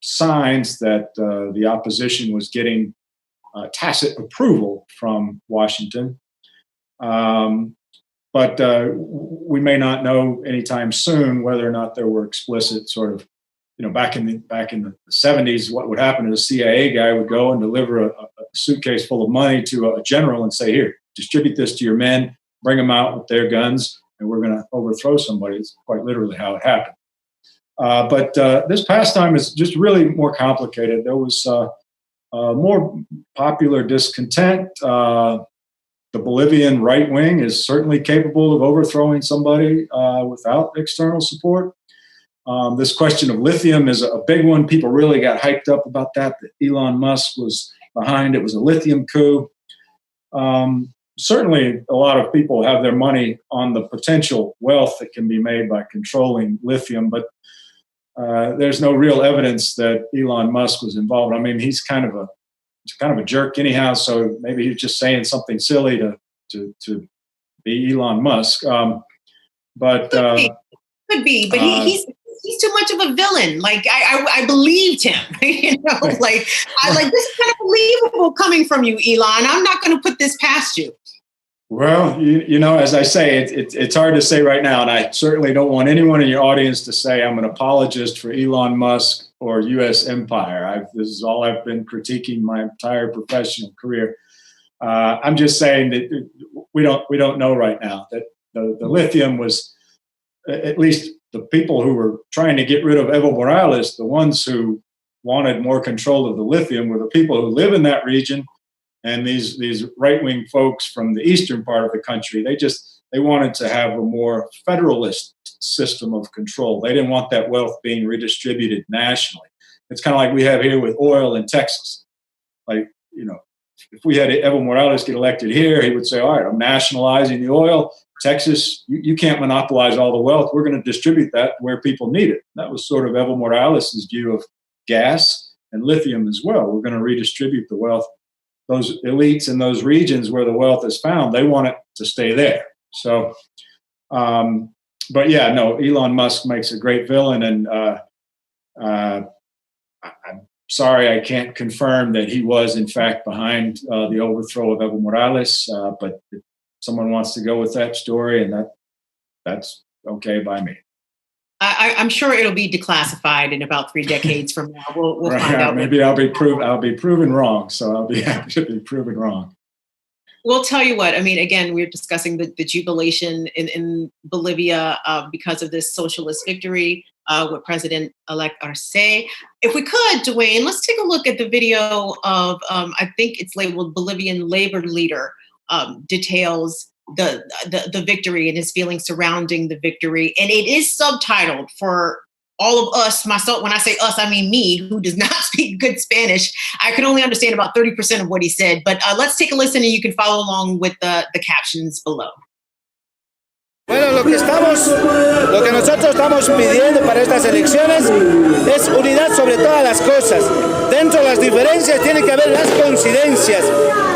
signs that the opposition was getting tacit approval from Washington. But we may not know anytime soon whether or not there were explicit sort of, you know, back in the 70s, what would happen is a CIA guy would go and deliver a suitcase full of money to a general and say, here, distribute this to your men, bring them out with their guns, and we're going to overthrow somebody. It's quite literally how it happened. But this past time is just really more complicated. There was more popular discontent. the Bolivian right wing is certainly capable of overthrowing somebody without external support. This question of lithium is a big one. People really got hyped up about that Elon Musk was behind. It was a lithium coup. Certainly, a lot of people have their money on the potential wealth that can be made by controlling lithium, but there's no real evidence that Elon Musk was involved. I mean, he's kind of a jerk anyhow, so maybe he's just saying something silly to be Elon Musk. But could be, but he's too much of a villain. Like I believed him, you know. Like this is kind of believable coming from you, Elon. I'm not going to put this past you. Well, you know, as I say, it's hard to say right now, and I certainly don't want anyone in your audience to say I'm an apologist for Elon Musk or U.S. empire. This is all I've been critiquing my entire professional career. I'm just saying that we don't know right now that the lithium was, at least the people who were trying to get rid of Evo Morales, the ones who wanted more control of the lithium were the people who live in that region. And these right-wing folks from the eastern part of the country, they wanted to have a more federalist system of control. They didn't want that wealth being redistributed nationally. It's kind of like we have here with oil in Texas. Like, you know, if we had Evo Morales get elected here, he would say, all right, I'm nationalizing the oil. Texas, you can't monopolize all the wealth. We're going to distribute that where people need it. That was sort of Evo Morales' view of gas and lithium as well. We're going to redistribute the wealth. Those elites in those regions where the wealth is found, they want it to stay there. So, but yeah, no, Elon Musk makes a great villain, and I'm sorry I can't confirm that he was in fact behind the overthrow of Evo Morales, but if someone wants to go with that story, and that's okay by me. I'm sure it'll be declassified in about 3 decades from now. We'll right, find out. Maybe I'll be proven wrong. So I'll be happy to be proven wrong. We'll tell you what. I mean, again, we're discussing the jubilation in Bolivia because of this socialist victory with President-elect Arce. If we could, Dwayne, let's take a look at the video of I think it's labeled Bolivian labor leader details the victory and his feelings surrounding the victory. And it is subtitled for all of us, myself. When I say us, I mean me, who does not speak good Spanish. I could only understand about 30% of what he said, but let's take a listen and you can follow along with the captions below. Bueno, lo que nosotros estamos pidiendo para estas elecciones es unidad sobre todas las cosas. Dentro de las diferencias tiene que haber las coincidencias.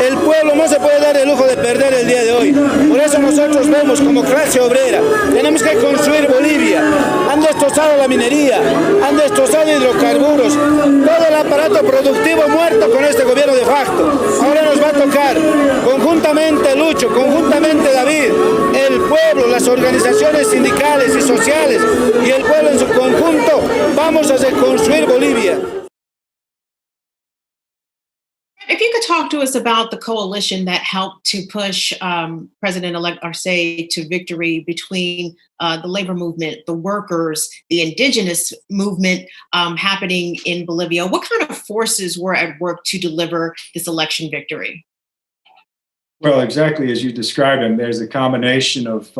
El pueblo no se puede dar el lujo de perder el día de hoy. Por eso nosotros vemos como clase obrera, tenemos que construir Bolivia. Han destrozado la minería, han destrozado hidrocarburos, todo el aparato productivo muerto con este gobierno de facto. Ahora nos va a tocar conjuntamente Lucho, conjuntamente David, el pueblo, las organizaciones sindicales y sociales y el pueblo en su conjunto, vamos a reconstruir Bolivia. If you could talk to us about the coalition that helped to push President-elect Arce to victory between the labor movement, the workers, the indigenous movement happening in Bolivia. What kind of forces were at work to deliver this election victory? Well, exactly as you described them, there's a combination of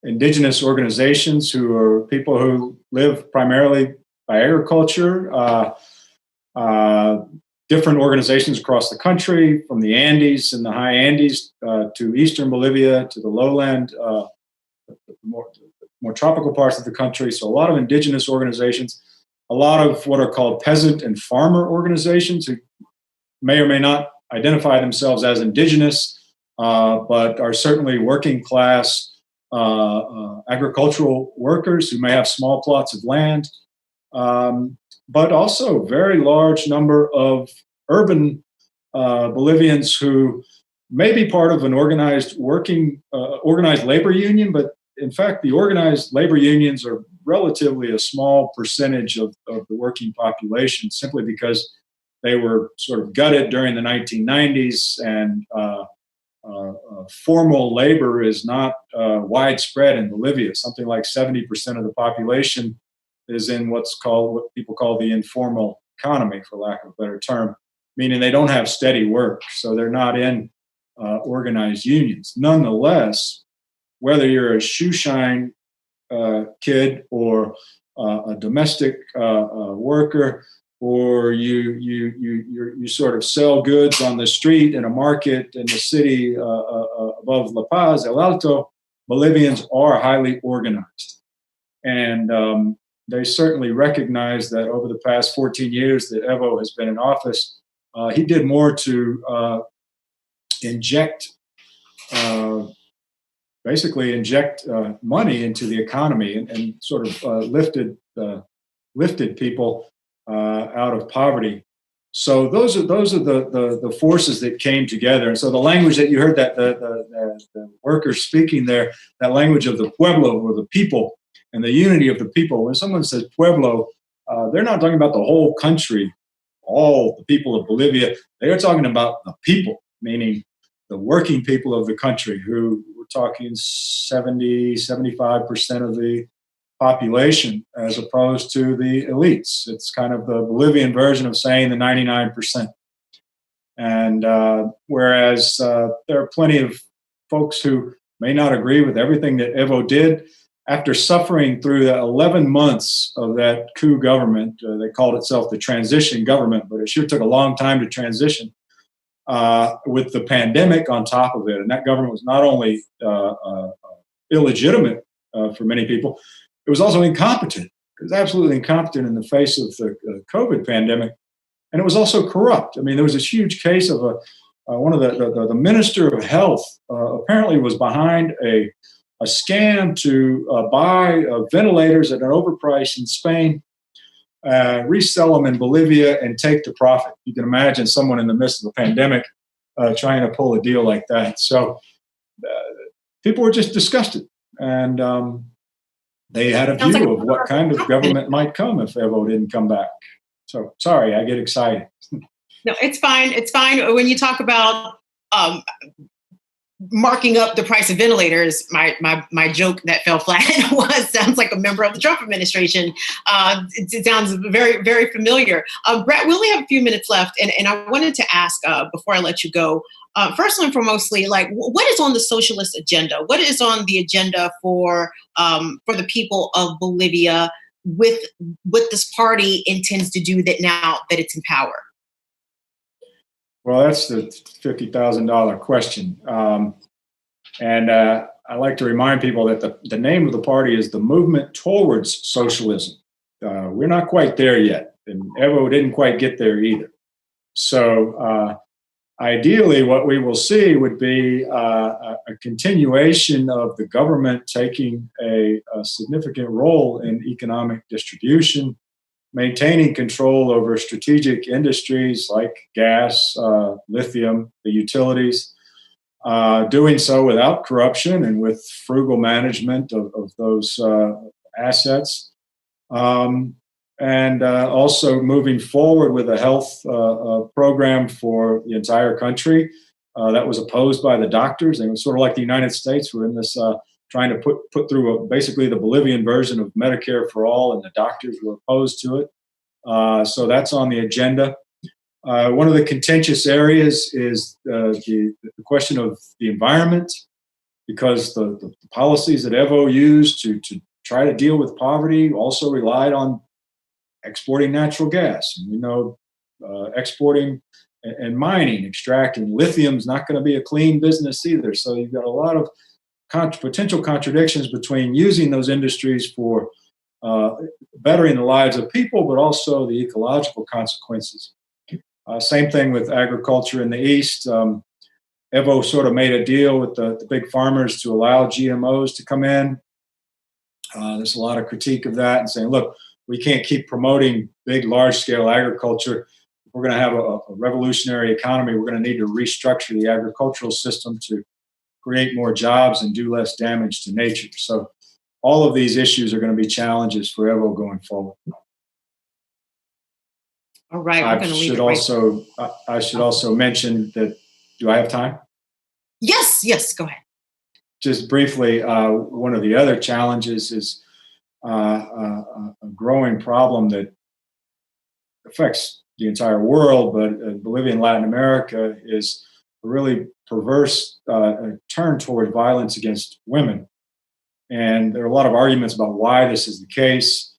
indigenous organizations who are people who live primarily by agriculture, different organizations across the country, from the Andes and the high Andes to eastern Bolivia to the lowland, more tropical parts of the country. So a lot of indigenous organizations, a lot of what are called peasant and farmer organizations who may or may not identify themselves as indigenous, but are certainly working class agricultural workers who may have small plots of land. But also a very large number of urban Bolivians who may be part of an organized labor union, but in fact, the organized labor unions are relatively a small percentage of the working population, simply because they were sort of gutted during the 1990s, and formal labor is not widespread in Bolivia. Something like 70% of the population is in what people call the informal economy, for lack of a better term, meaning they don't have steady work. So they're not in organized unions. Nonetheless, whether you're a shoe shine kid or a domestic worker, or you sort of sell goods on the street in a market in the city above La Paz, El Alto, Bolivians are highly organized. And they certainly recognize that over the past 14 years that Evo has been in office, he did more to basically inject money into the economy and sort of lifted people out of poverty. So those are the forces that came together. And so the language that you heard that the workers speaking there, that language of the pueblo, or the people, and the unity of the people. When someone says pueblo, they're not talking about the whole country, all the people of Bolivia. They are talking about the people, meaning the working people of the country, who we're talking 75% of the population, as opposed to the elites. It's kind of the Bolivian version of saying the 99%. And whereas there are plenty of folks who may not agree with everything that Evo did, after suffering through the 11 months of that coup government, they called itself the transition government, but it sure took a long time to transition, with the pandemic on top of it. And that government was not only illegitimate for many people, it was also incompetent. It was absolutely incompetent in the face of the COVID pandemic. And it was also corrupt. I mean, there was this huge case of one of the minister of health apparently was behind a scam to buy ventilators at an overprice in Spain, resell them in Bolivia, and take the profit. You can imagine someone in the midst of a pandemic trying to pull a deal like that. So people were just disgusted. And they had a view of what kind of government might come if Evo didn't come back. So sorry, I get excited. No, it's fine. It's fine. When you talk about marking up the price of ventilators, my joke that fell flat sounds like a member of the Trump administration. It sounds very, very familiar. Brett, we only have a few minutes left, and I wanted to ask before I let you go, first and foremostly, like, what is on the socialist agenda? What is on the agenda for the people of Bolivia with what this party intends to do that now that it's in power? Well, that's the $50,000 question. And I like to remind people that the name of the party is the Movement Towards Socialism. We're not quite there yet, and Evo didn't quite get there either. So ideally, what we will see would be a continuation of the government taking a significant role in economic distribution, maintaining control over strategic industries like gas, lithium, the utilities, doing so without corruption and with frugal management of those assets, and also moving forward with a health program for the entire country that was opposed by the doctors. And it was sort of like the United States. We're in this trying to put through basically the Bolivian version of Medicare for all, and the doctors were opposed to it. So that's on the agenda. One of the contentious areas is the question of the environment, because the policies that Evo used to try to deal with poverty also relied on exporting natural gas. And we know exporting and mining, extracting lithium is not going to be a clean business either. So you've got a lot of potential contradictions between using those industries for bettering the lives of people, but also the ecological consequences. Same thing with agriculture in the East. Evo sort of made a deal with the big farmers to allow GMOs to come in. There's a lot of critique of that and saying, look, we can't keep promoting big, large-scale agriculture. If we're going to have a revolutionary economy, we're going to need to restructure the agricultural system to create more jobs and do less damage to nature. So all of these issues are going to be challenges for Evo going forward. All right. I should also mention that, do I have time? Yes, go ahead. Just briefly, one of the other challenges is a growing problem that affects the entire world, but Bolivia and Latin America is really perverse turn toward violence against women. And there are a lot of arguments about why this is the case,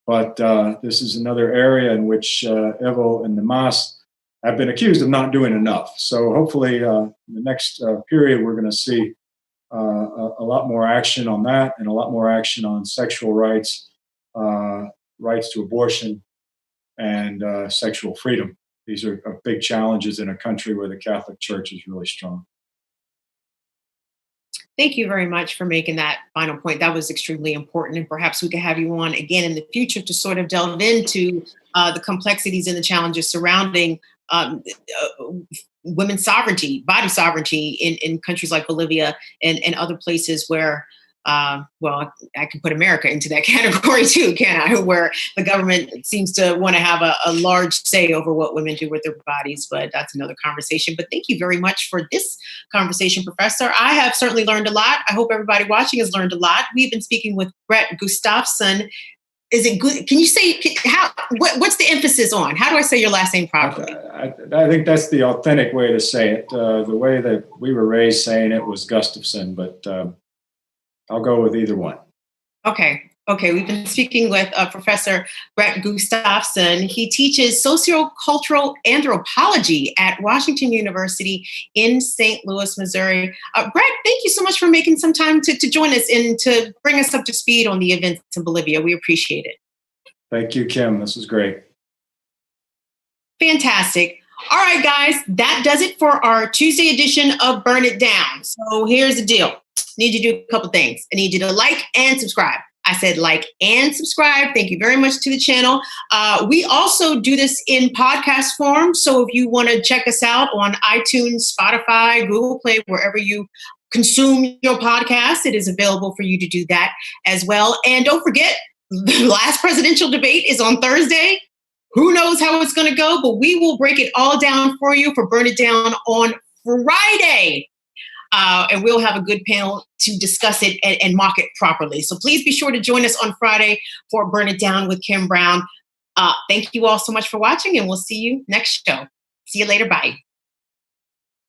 but this is another area in which Evo and the MAS have been accused of not doing enough. So hopefully in the next period, we're going to see a lot more action on that, and a lot more action on sexual rights, rights to abortion, and sexual freedom. These are big challenges in a country where the Catholic Church is really strong. Thank you very much for making that final point. That was extremely important. And perhaps we could have you on again in the future to sort of delve into the complexities and the challenges surrounding women's sovereignty, body sovereignty in countries like Bolivia and other places where, well, I can put America into that category too, can I? Where the government seems to want to have a large say over what women do with their bodies, but that's another conversation. But thank you very much for this conversation, Professor. I have certainly learned a lot. I hope everybody watching has learned a lot. We've been speaking with Brett Gustafson. Is it good? Can you say what's the emphasis on? How do I say your last name properly? I think that's the authentic way to say it. The way that we were raised saying it was Gustafson, but I'll go with either one. Okay. We've been speaking with Professor Brett Gustafson. He teaches sociocultural anthropology at Washington University in St. Louis, Missouri. Brett, thank you so much for making some time to join us and to bring us up to speed on the events in Bolivia. We appreciate it. Thank you, Kim. This was great. Fantastic. All right, guys, that does it for our Tuesday edition of Burn It Down. So here's the deal. I need you to do a couple things. I need you to like and subscribe. I said like and subscribe. Thank you very much to the channel. We also do this in podcast form. So if you want to check us out on iTunes, Spotify, Google Play, wherever you consume your podcast, it is available for you to do that as well. And don't forget, the last presidential debate is on Thursday. Who knows how it's going to go, but we will break it all down for you for Burn It Down on Friday. And we'll have a good panel to discuss it and mock it properly. So please be sure to join us on Friday for Burn It Down with Kim Brown. Thank you all so much for watching, and we'll see you next show. See you later. Bye.